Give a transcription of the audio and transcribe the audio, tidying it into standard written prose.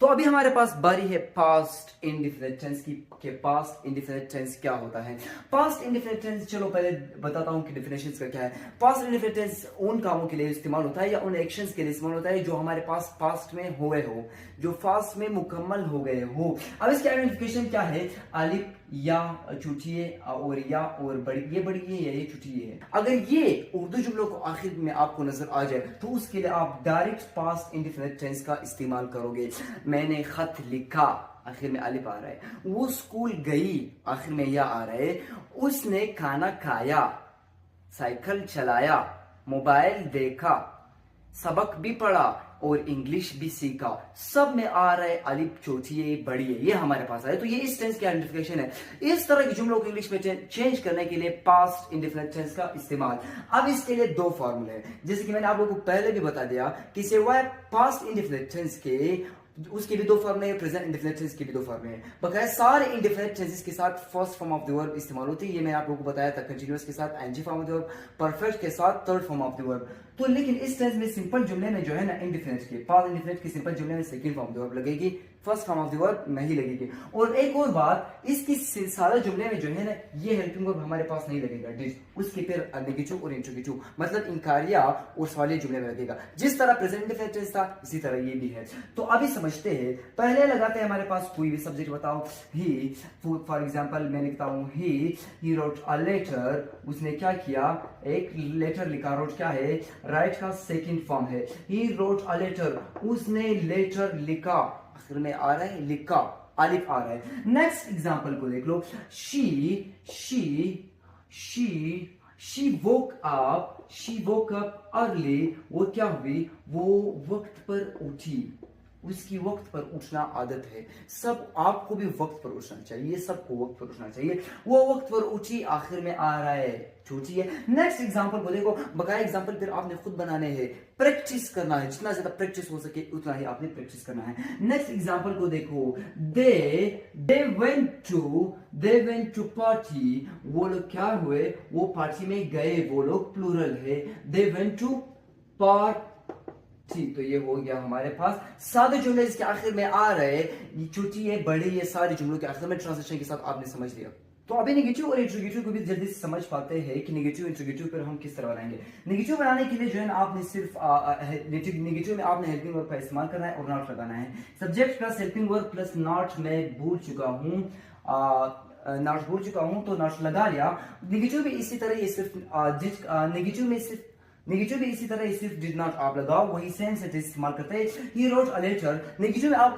अभी हमारे पास बारी है पास्ट इंडिफिनिट टेंस की कि पास्ट इंडिफिनिट टेंस क्या होता है। पास्ट इंडिफिनिट टेंस, चलो पहले बताता हूं कि डेफिनेशन का क्या है। पास्ट इंडिफिनिट टेंस उन कामों के लिए इस्तेमाल होता है या उन एक्शंस के लिए इस्तेमाल होता है जो हमारे पास पास्ट में हुए हो, जो पास्ट में मुकम्मल हो गए हो। अब इसकी आइडेंटिफिकेशन क्या है? अलिफ या छुट्टिए और या और बड़ी, ये बड़ी है या ये छुट्टिए है। अगर ये उर्दू जुमलों को आखिर में आपको नजर आ जाए तो उसके लिए आप डायरेक्ट पास्ट इंडिफिनिट टेंस का इस्तेमाल करोगे। मैंने खत लिखा, आखिर में अलिफ आ रहा है। वो स्कूल गई, आखिर में या आ रहा है। उसने खाना खाया, साइकिल चलाया, मोबाइल देखा, सबक भी पढ़ा और इंग्लिश भी सीखा। सब में आ रहा है अलिफ छोटी बड़ी है, ये हमारे पास आया। तो ये इस टेंस की आइडेंटिफिकेशन है। इस तरह के जुमलों को इंग्लिश में चेंज करने के लिए पास्ट इंडिफिनिट टेंस का इस्तेमाल। अब इसके लिए दो फॉर्मूले हैं, जैसे कि मैंने आप लोगों को पहले भी बता दिया कि सिवाय पास्ट इंडिफिनिट टेंस के उसके भी दो फॉर्म है, प्रेजेंट इंडिफिनिट टेंस के भी दो फॉर्म है। बकाया सारे इंडिफिनिट टेंसेस के साथ first form of the verb इस्तेमाल होती है। ये मैंने आप लोगों को बताया था। कंटीन्यूअस के साथ ing form of the verb, perfect के साथ third form of the verb. तो लेकिन इस टेंस में सिंपल जुमले में जो है ना इंडिफिनिट के पास्ट इंडिफिनिट के सिंपल जुमले में second form of the verb लगेगी, first form of the verb नहीं लगेगी। और एक और बात, इसकी सारे जुमले में जो है ना ये हेल्पिंग वर्ब हमारे पास नहीं लगेगा, डिड, उसके फिर नेगेटिव और इंट्रोगेटिव, मतलब इनकारिया और सवालिया जुमले में लगेगा। जिस तरह प्रेजेंट इंडिफिनिट टेंस था इसी तरह ये भी है। तो अभी समझते हैं। पहले लगाते हैं हमारे पास कोई भी सब्जेक्ट बताओ। ही, फॉर एग्जांपल मैं लिखता हूं ही रोट अ लेटर। उसने क्या किया? एक लेटर लिखा। रोट क्या है? राइट का सेकंड फॉर्म है। ही रोट अ लेटर, उसने लेटर लिखा, आखिर में आ रहा है लिखा, अलिफ आ रहा है। नेक्स्ट एग्जांपल को देख लो। She woke up early. वो क्या हुई? वो वक्त पर उठी। उसकी वक्त पर उठना आदत है। सब आपको भी वक्त पर उठना चाहिए, सबको वक्त पर उठना चाहिए। वो वक्त पर उठी, आखिर में आ रहा है छोटी है। नेक्स्ट एग्जांपल को देखो। बकाया एग्जांपल फिर आपने खुद बनाने हैं, प्रैक्टिस करना है। जितना ज्यादा प्रैक्टिस हो सके उतना ही आपने प्रैक्टिस करना है। नेक्स्ट एग्जांपल को देखो। They went to party. वो लोग क्या हुए? वो पार्टी में गए। वो लोग प्लूरल है। They went to party. तो ये हो गया हमारे पास सारे जुमले जिसके आखिर में आ रहे हैं, ये छोटी है बड़ी, ये सारे जुमलों के आखिर में ट्रांसलेशन के साथ आपने समझ लिया। तो अभी नेगेटिव और इंट्रोगेटिव को भी जल्दी से समझ पाते हैं कि नेगेटिव इंट्रोगेटिव पर हम किस तरह बनाएंगे। नेगेटिव बनाने के लिए जो है ना आपने सिर्फ नेगेटिव में आपने हेल्पिंग वर्ब का इस्तेमाल करना है और नॉट लगाना है। Subject plus helping verb plus not मैं भूल चुका हूँ, तो नॉट लगा लिया। नेगेटिव भी इसी तरह, ये सिर्फ नेगेटिव भी इसी तरह सिर्फ डिड नॉट आप लगाओ, वही सेम सेंटेंस इस्तेमाल करते हैं। He wrote a letter. Negative में आप